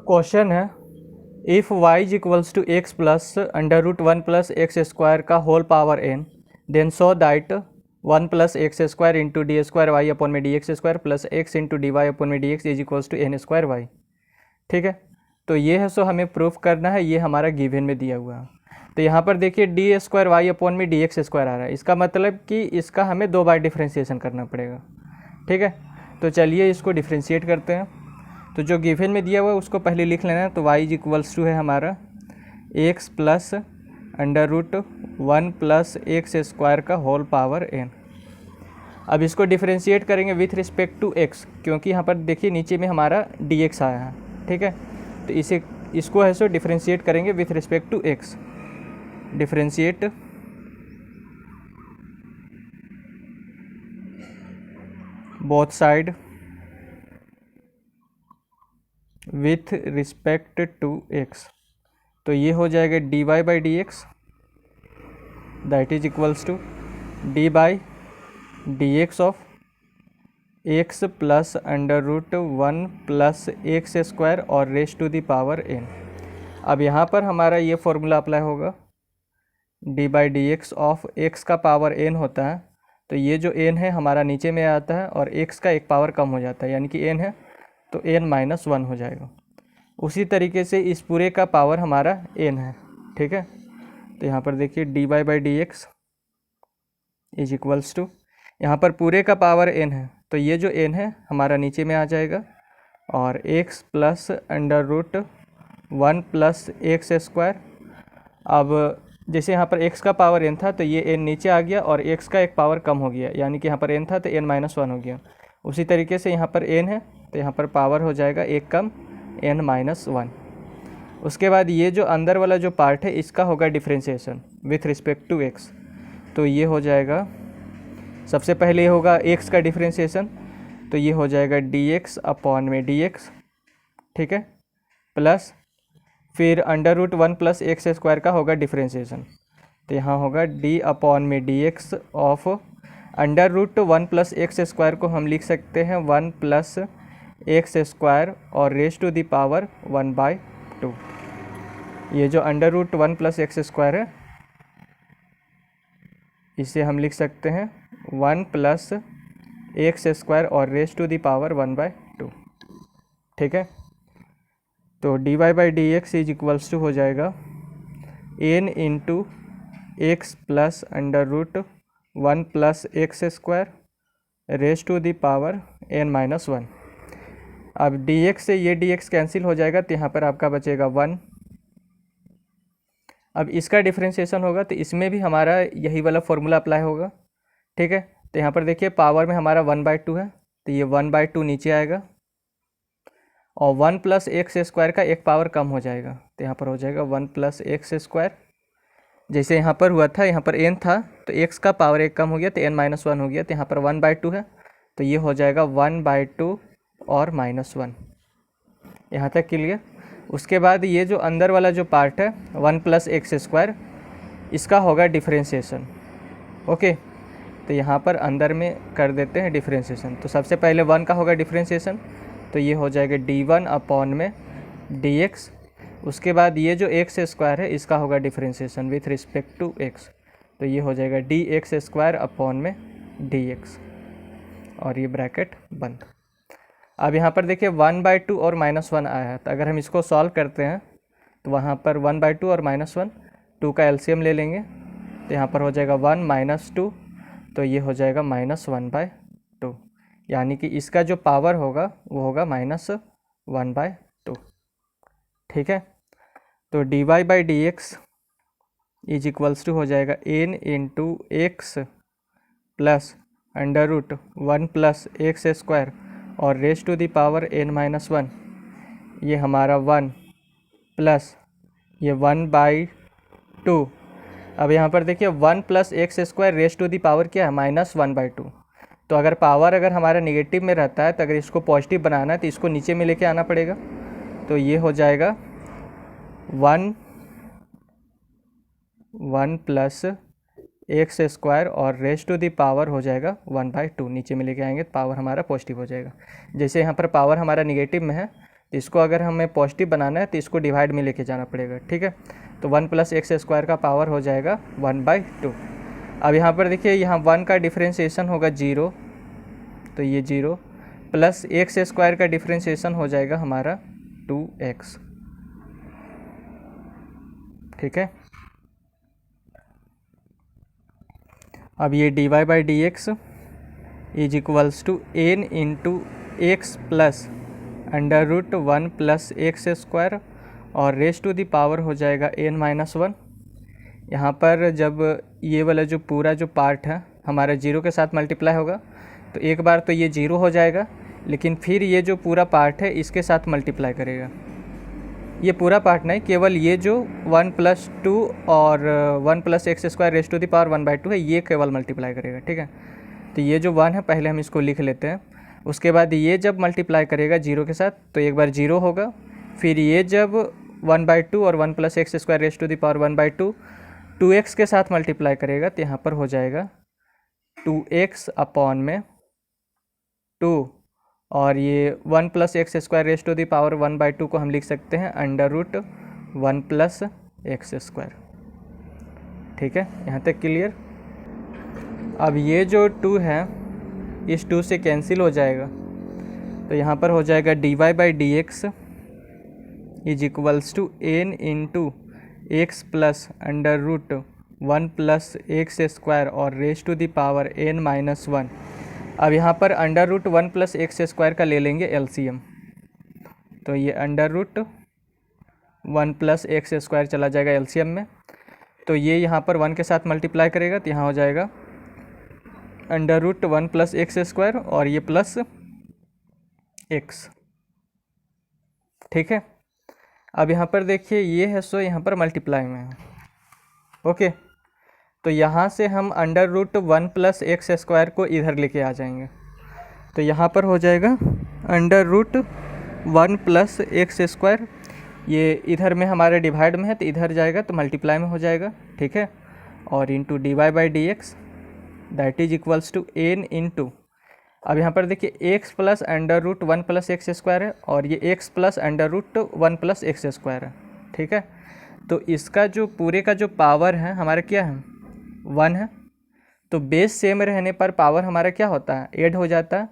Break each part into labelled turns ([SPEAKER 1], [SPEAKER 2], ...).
[SPEAKER 1] Question है if y is equals to X plus under root one plus x square का whole power n then so that one plus x square into D square Y upon में D x square plus X into D Y upon में D x is equals to N square Y. ठीक है, तो ये है सो हमें proof करना है, ये हमारा गिवन में दिया हुआ है। तो यहाँ पर देखिए डी स्क्वायर वाई अपॉन में डी एक्स स्क्वायर आ रहा है, इसका मतलब कि इसका हमें दो बार डिफ्रेंशिएशन करना पड़ेगा। ठीक है, तो चलिए इसको डिफ्रेंशिएट करते हैं। तो जो गिवन में दिया हुआ है उसको पहले लिख लेना है। तो y इज इक्वल्स टू है हमारा x plus under root one plus x square का होल पावर n। अब इसको डिफ्रेंशिएट करेंगे विथ रिस्पेक्ट टू x, क्योंकि यहाँ पर देखिए नीचे में हमारा dx आया है। ठीक है, तो इसको है सो डिफ्रेंशिएट करेंगे with respect to x। Differentiate both side with respect to x, तो ये हो जाएगा dy by D X that is equals to D by D X of x plus under root one plus x square और raise to the power n। अब यहाँ पर हमारा ये फॉर्मूला अप्लाई होगा, D by D X of x का power n होता है, तो ये जो n है हमारा नीचे में आता है और x का एक पावर कम हो जाता है, यानी कि n है तो n माइनस वन हो जाएगा। उसी तरीके से इस पूरे का पावर हमारा n है। ठीक है, तो यहाँ पर देखिए d Y by D x is equals to, यहाँ पर पूरे का पावर n है, तो ये जो n है हमारा नीचे में आ जाएगा और x plus under root one plus x square. अब जैसे यहाँ पर x का पावर n था तो ये n नीचे आ गया और x का एक पावर कम हो गया, यानी कि यहाँ पर n था तो n माइनस वन हो गया। उसी तरीके से यहाँ पर n है तो यहाँ पर पावर हो जाएगा एक कम n माइनस वन। उसके बाद ये जो अंदर वाला जो पार्ट है इसका होगा differentiation with respect to x, तो ये हो जाएगा सबसे पहले होगा x का डिफ्रेंशिएशन, तो ये हो जाएगा dx अपॉन में dx। ठीक है, प्लस फिर under root one plus x square का होगा डिफ्रेंशिएशन, तो यहाँ होगा d अपॉन में dx of under root one plus x square को हम लिख सकते हैं वन प्लस एक्स स्क्वायर और raise to the power one by two. ये जो under root one plus x square है इसे हम लिख सकते हैं वन प्लस एक्स स्क्वायर और raise to the power one by to. ठीक है, तो D Y by D x is equals to हो जाएगा n into x plus under root one plus x square raise to the power n minus one. अब dx से ये dx cancel हो जाएगा तो यहाँ पर आपका बचेगा वन। अब इसका डिफ्रेंशिएशन होगा तो इसमें भी हमारा यही वाला फॉर्मूला अप्लाई होगा। ठीक है, तो यहाँ पर देखिए पावर में हमारा वन बाई टू है, तो ये वन बाई टू नीचे आएगा और वन प्लस एक्स स्क्वायर का एक पावर कम हो जाएगा, तो यहाँ पर हो जाएगा वन प्लस एक्स स्क्वायर। जैसे यहाँ पर हुआ था, यहाँ पर n था तो x का पावर एक कम हो गया तो n माइनस वन हो गया, तो यहाँ पर वन बाई टू है तो ये हो जाएगा वन बाई टू और माइनस वन। यहाँ तक क्लियर। उसके बाद ये जो अंदर वाला जो पार्ट है वन प्लस एक्स स्क्वायर, इसका होगा डिफ्रेंशिएशन। ओके, तो यहाँ पर अंदर में कर देते हैं डिफ्रेंशिएशन। तो सबसे पहले वन का होगा डिफ्रेंशिएशन, तो ये हो जाएगा डी वन अपॉन में डी एक्स। उसके बाद ये जो एक्स स्क्वायर है इसका होगा differentiation with respect to x, तो ये हो जाएगा डी एक्स स्क्वायर अपॉन में डी एक्स और ये ब्रैकेट बंद। अब यहाँ पर देखिए वन बाई टू और माइनस वन आया है, तो अगर हम इसको सॉल्व करते हैं तो वहाँ पर वन बाई टू और माइनस वन, टू का एलसीएम ले लेंगे तो यहाँ पर हो जाएगा वन माइनस टू, तो ये हो जाएगा माइनस वन बाई टू, यानी कि इसका जो पावर होगा वो होगा माइनस वन बाई टू। ठीक है, तो D Y by D x is equals to हो जाएगा n into x plus under root one plus x square और raise to the power n minus one. ये हमारा वन प्लस ये one by two. अब यहाँ पर देखिए one plus x square raise to the power क्या है माइनस वन बाई टू। तो अगर पावर अगर हमारा निगेटिव में रहता है तो अगर इसको पॉजिटिव बनाना है तो इसको नीचे में लेके आना पड़ेगा, तो ये हो जाएगा वन प्लस एक्स स्क्वायर और रेस टू दी पावर हो जाएगा वन बाई टू। नीचे में लेके आएंगे तो पावर हमारा पॉजिटिव हो जाएगा। जैसे यहाँ पर पावर हमारा निगेटिव में है तो इसको अगर हमें पॉजिटिव बनाना है तो इसको डिवाइड में लेके जाना पड़ेगा, ठीक है। तो 1 + x² का पावर हो जाएगा 1/2। अब यहाँ पर देखिए, यहाँ 1 का डिफ्रेंशिएशन होगा 0, तो ये 0 प्लस x² का डिफ्रेंशिएशन हो जाएगा हमारा 2x, ठीक है। अब ये dy/dx is equals to n into x plus √1 + x² और रेस टू दी पावर हो जाएगा n-1। यहाँ पर जब ये वाला जो पूरा जो पार्ट है हमारा 0 के साथ मल्टीप्लाई होगा तो एक बार तो ये 0 हो जाएगा, लेकिन फिर ये जो पूरा पार्ट है इसके साथ मल्टीप्लाई करेगा। ये पूरा पार्ट नहीं, केवल ये जो 1 + 2 और 1 + x² race to the power 1/2 है, ये केवल मल्टीप्लाई करेगा, ठीक है। तो ये जो 1 है पहले हम इसको लिख लेते हैं। उसके बाद ये जब मल्टीप्लाई करेगा 0 के साथ तो एक बार 0 होगा, फिर ये जब 1/2 और 1 + x² race to the power 1/2 2x के साथ मल्टीप्लाई करेगा तो यहाँ पर हो जाएगा 2x/2 और ये 1 + x² race to the power 1/2 को हम लिख सकते हैं √1 + x², ठीक है। यहाँ तक क्लियर। अब ये जो 2 है इस 2 से कैंसिल हो जाएगा, तो यहाँ पर हो जाएगा dy/dx is equals to n into x plus √1 + x² और raise to the power n-1। अब यहाँ पर √1 + x² का ले लेंगे LCM, तो ये √1 + x² चला जाएगा LCM में, तो ये यहाँ पर 1 के साथ मल्टीप्लाई करेगा तो यहाँ हो जाएगा √1 + x² और ये प्लस x, ठीक है। अब यहाँ पर देखिए ये है सो यहाँ पर मल्टीप्लाई में है, ओके। तो यहाँ से हम √1 + x² को इधर लेके आ जाएंगे, तो यहाँ पर हो जाएगा √1 + x²। ये इधर में हमारे डिवाइड में है तो इधर जाएगा तो मल्टीप्लाई में हो जाएगा, ठीक है। और into dy/dx that is equals to n into, अब यहाँ पर देखिए x प्लस √1 + x² है और ये x प्लस √1 + x² है, ठीक है। तो इसका जो पूरे का जो पावर है हमारा क्या है 1 है, तो बेस सेम रहने पर पावर हमारा क्या होता है ऐड हो जाता है,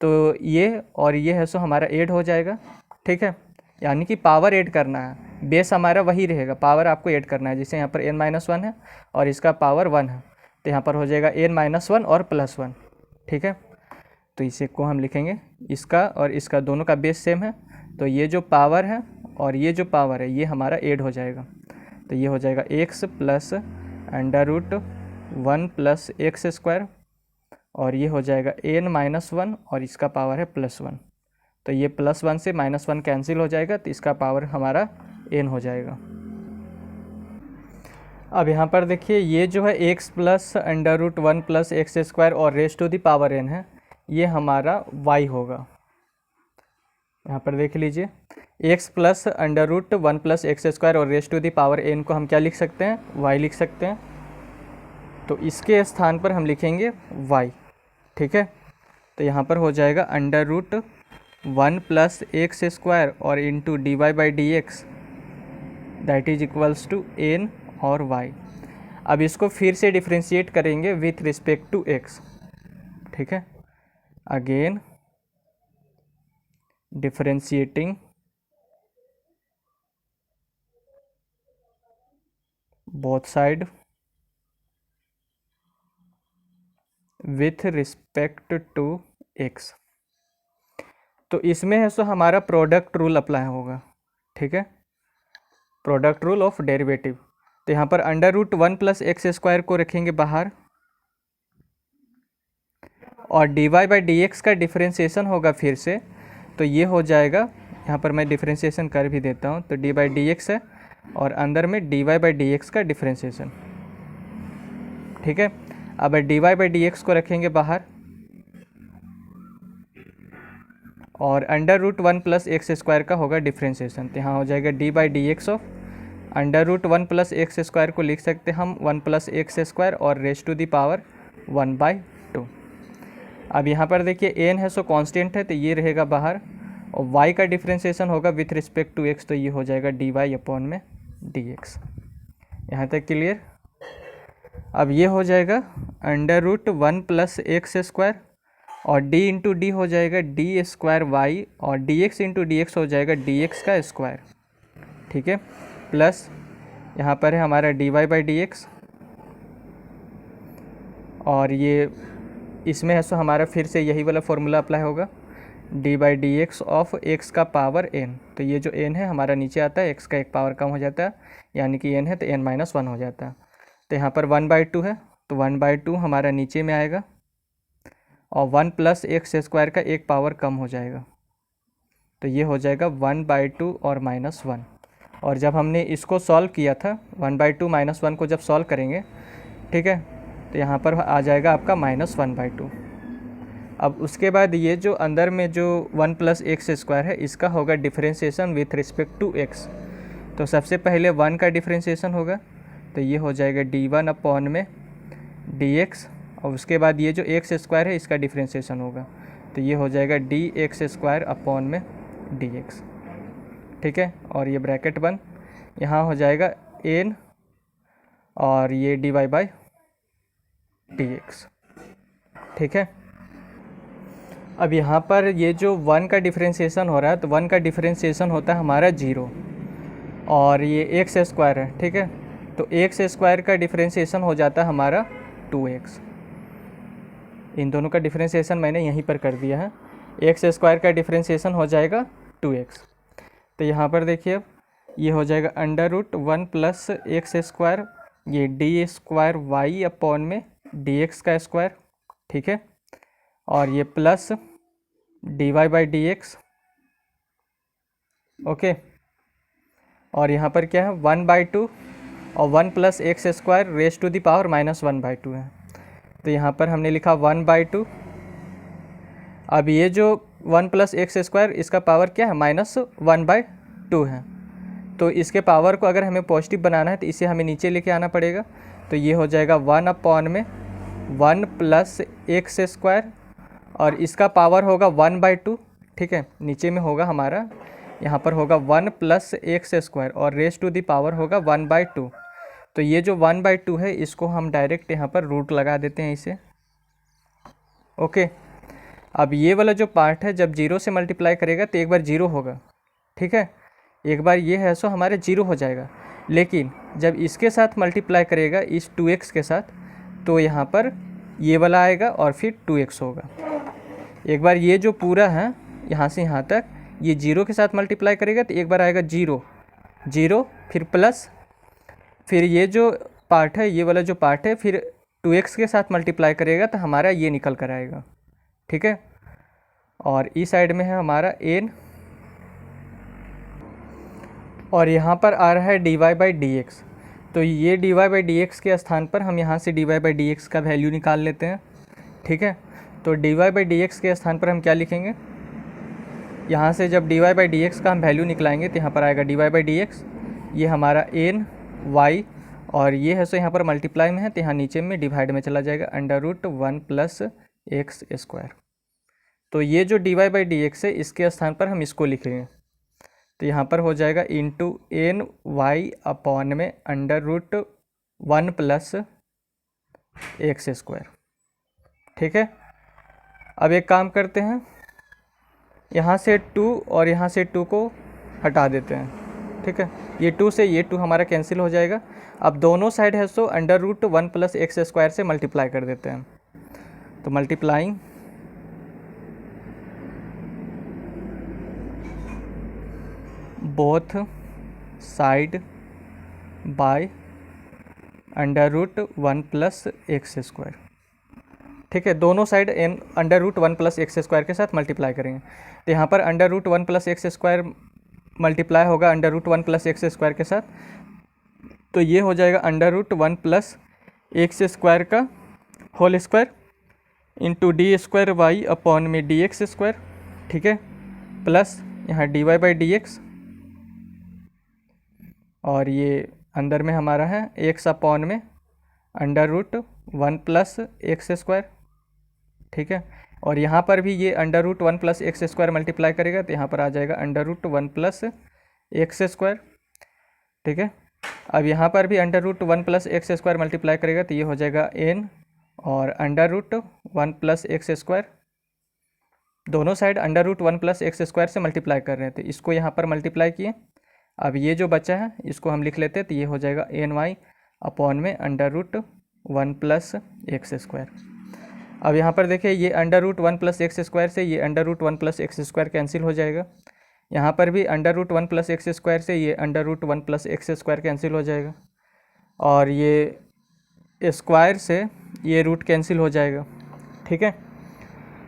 [SPEAKER 1] तो ये और ये है सो हमारा ऐड हो जाएगा, ठीक है। यानी कि पावर ऐड करना है, बेस हमारा वही रहेगा, पावर आपको ऐड करना है। जैसे यहाँ पर n-1 है और इसका पावर 1 है तो यहाँ पर हो जाएगा n-1 और +1, ठीक है। तो इसे को हम लिखेंगे, इसका और इसका दोनों का बेस सेम है, तो ये जो पावर है और ये जो पावर है ये हमारा ऐड हो जाएगा, तो ये हो जाएगा x प्लस √1 + x² और ये हो जाएगा n-1 और इसका पावर है +1, तो ये +1 से -1 कैंसिल हो जाएगा तो इसका पावर हमारा n हो जाएगा। अब यहाँ पर देखिए ये जो है x प्लस √1 + x² और raise to the power n है, ये हमारा y होगा। यहाँ पर देख लीजिए x प्लस √1 + x² और raise to the power n को हम क्या लिख सकते हैं y लिख सकते हैं, तो इसके स्थान पर हम लिखेंगे y, ठीक है। तो यहाँ पर हो जाएगा √1 + x² और into dy/dx that is equals to n और y। अब इसको फिर से डिफ्रेंशिएट करेंगे विथ रिस्पेक्ट टू x, ठीक है। Again differentiating both side with respect to x, तो इसमें है सो हमारा प्रोडक्ट रूल अप्लाई होगा, ठीक है, प्रोडक्ट रूल ऑफ डेरिवेटिव। तो यहाँ पर √1 + x² को रखेंगे बाहर और dy/dx का डिफरेंशिएशन होगा फिर से, तो ये हो जाएगा, यहाँ पर मैं डिफरेंशिएशन कर भी देता हूँ, तो dy/dx है और अंदर में dy/dx का डिफरेंशिएशन, ठीक है। अब dy/dx को रखेंगे बाहर और √1 + x² का होगा डिफरेंशिएशन, तो यहाँ हो जाएगा dy/dx ऑफ √1 + x² को लिख सकते हैं हम 1 + x² और रेस टू दी पावर 1/2। अब यहाँ पर देखिए n है सो कांस्टेंट है तो ये रहेगा बाहर और y का डिफ्रेंशिएशन होगा विथ रिस्पेक्ट टू x, तो ये हो जाएगा dy अपॉन में dx। यहाँ तक क्लियर। अब ये हो जाएगा under root 1 plus x square और d इंटू डी हो जाएगा डी स्क्वायर वाई और dx इंटू डी एक्स हो जाएगा dx का स्क्वायर, ठीक है। प्लस यहाँ पर है हमारा dy बाई डी एक्स और ये इसमें है सो हमारा फिर से यही वाला फॉर्मूला अप्लाई होगा, D by D X of x का पावर n। तो ये जो n है हमारा नीचे आता है, x का एक पावर कम हो जाता है, यानी कि n है तो n माइनस 1 हो जाता है। तो यहाँ पर 1/2 है तो 1/2 हमारा नीचे में आएगा और 1 प्लस एक्स स्क्वायर का एक पावर कम हो जाएगा, तो ये हो जाएगा 1/2 और -1। और जब हमने इसको सॉल्व किया था 1/2 -1 को जब सॉल्व करेंगे, ठीक है, तो यहाँ पर आ जाएगा आपका -1/2। अब उसके बाद ये जो अंदर में जो 1 प्लस एक्स स्क्वायर है इसका होगा differentiation with respect to x। तो सबसे पहले 1 का डिफरेंशिएशन होगा, तो ये हो जाएगा d1 अपॉन में dx और उसके बाद ये जो एक्स स्क्वायर है इसका डिफरेंशिएशन होगा, तो ये हो जाएगा dx स्क्वायर अपॉन में dx, ठीक है। और ये ब्रैकेट बन यहाँ हो जाएगा n और ये dy बाई dx, ठीक है। अब यहाँ पर ये जो 1 का डिफरेंशिएशन हो रहा है तो 1 का डिफरेंशिएशन होता है हमारा 0 और ये एक्स स्क्वायर है, ठीक है। तो एक्स स्क्वायर का डिफरेंशिएशन हो जाता है हमारा 2x। इन दोनों का डिफरेंशिएशन मैंने यहीं पर कर दिया है, एक्स स्क्वायर का डिफरेंशिएशन हो जाएगा 2x। तो यहाँ पर देखिए अब ये हो जाएगा under root 1 plus x square ये डी स्क्वायर वाई अपॉन में डी एक्स का स्क्वायर, ठीक है, और ये plus d Y by D x, okay. और यहाँ पर क्या है 1/2 और 1 plus x square raise to the power -1/2 है, तो यहाँ पर हमने लिखा 1/2। अब ये जो 1 प्लस एक्स स्क्वायर इसका पावर क्या है -1/2 है, तो इसके पावर को अगर हमें पॉजिटिव बनाना है तो इसे हमें नीचे लेके आना पड़ेगा, तो ये हो जाएगा 1 अपॉन में 1 प्लस एक्स स्क्वायर और इसका पावर होगा 1/2, ठीक है। नीचे में होगा हमारा यहाँ पर होगा 1 प्लस एक्स स्क्वायर और रेज टू दी पावर होगा 1/2। तो ये जो 1/2 है इसको हम डायरेक्ट यहाँ पर रूट लगा देते हैं इसे, ओके। अब ये वाला जो पार्ट है जब 0 से मल्टीप्लाई करेगा तो एक बार 0 होगा, ठीक है, एक बार ये है सो हमारे 0 हो जाएगा। लेकिन जब इसके साथ मल्टीप्लाई करेगा इस 2x के साथ तो यहाँ पर ये वाला आएगा और फिर 2x होगा। एक बार ये जो पूरा है यहाँ से यहाँ तक ये 0 के साथ मल्टीप्लाई करेगा तो एक बार आएगा 0 0 फिर प्लस, फिर ये जो पार्ट है ये वाला जो पार्ट है फिर 2x के साथ मल्टीप्लाई करेगा तो हमारा ये निकल कर आएगा, ठीक है। और इस साइड में है हमारा n और यहाँ पर आ रहा है dy बाई डी एक्स। तो ये dy बाई डी एक्स के स्थान पर हम यहाँ से dy बाई डी एक्स का वैल्यू निकाल लेते हैं, ठीक है। तो dy बाई डी एक्स के स्थान पर हम क्या लिखेंगे, यहाँ से जब dy बाई डी एक्स का हम वैल्यू निकलाएंगे तो यहाँ पर आएगा dy बाई डी एक्स, ये हमारा n y और ये है सो यहाँ पर मल्टीप्लाई में है तो यहाँ नीचे में डिवाइड में चला जाएगा under root 1 plus x square. तो ये जो dy बाई डी एक्स है इसके स्थान पर हम इसको लिखेंगे, तो यहाँ पर हो जाएगा इंटू एन वाई अपॉन में under root 1 plus x square, ठीक है। अब एक काम करते हैं, यहाँ से 2 और यहाँ से 2 को हटा देते हैं, ठीक है। ये 2 से ये 2 हमारा कैंसिल हो जाएगा। अब दोनों साइड है so under root 1 plus x square से मल्टीप्लाई कर देते हैं, तो multiplying both side by under root 1 plus x square, ठीक है। दोनों side N under root 1 plus x square के साथ मल्टीप्लाई करेंगे, तो यहाँ पर under root 1 plus x square multiply होगा under root 1 plus x square के साथ, तो ये हो जाएगा under root 1 plus x square का whole square into D square Y upon में डी एक्स स्क्वायर, ठीक है, प्लस यहाँ d Y by D x और ये अंदर में हमारा है एक्स अपॉन में under root 1 plus x square, ठीक है। और यहाँ पर भी ये under root one plus x square multiply करेगा तो यहाँ पर आ जाएगा under root one plus x square. ठीक है, अब यहाँ पर भी under root one plus x square multiply करेगा तो ये हो जाएगा एन और under root one plus x square. दोनों side under root one plus x square से मल्टीप्लाई कर रहे हैं तो इसको यहाँ पर मल्टीप्लाई किए। अब ये जो बचा है इसको हम लिख लेते हैं तो ये हो जाएगा एन वाई अपॉन में under root one plus x square. अब यहाँ पर देखिए ये under root one plus x square से ये under root one plus x square cancel हो जाएगा। यहाँ पर भी under root one plus x square से ये under root one plus x square cancel हो जाएगा और ये स्क्वायर से ये रूट कैंसिल हो जाएगा। ठीक है,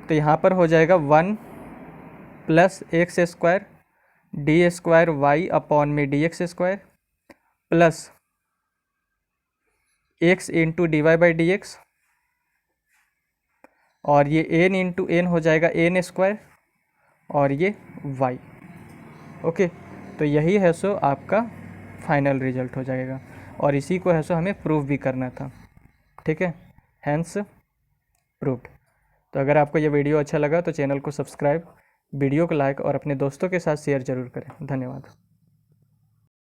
[SPEAKER 1] तो यहाँ पर हो जाएगा one plus x square D square Y upon में D x square plus X into D Y by D x और ये एन इंटू एन हो जाएगा एन स्क्वायर और ये वाई। ओके, तो यही है सो आपका फाइनल रिजल्ट हो जाएगा और इसी को है सो हमें प्रूव भी करना था। ठीक है, हैंस प्रूव्ड। तो अगर आपको ये वीडियो अच्छा लगा तो चैनल को सब्सक्राइब, वीडियो को लाइक और अपने दोस्तों के साथ शेयर ज़रूर करें। धन्यवाद।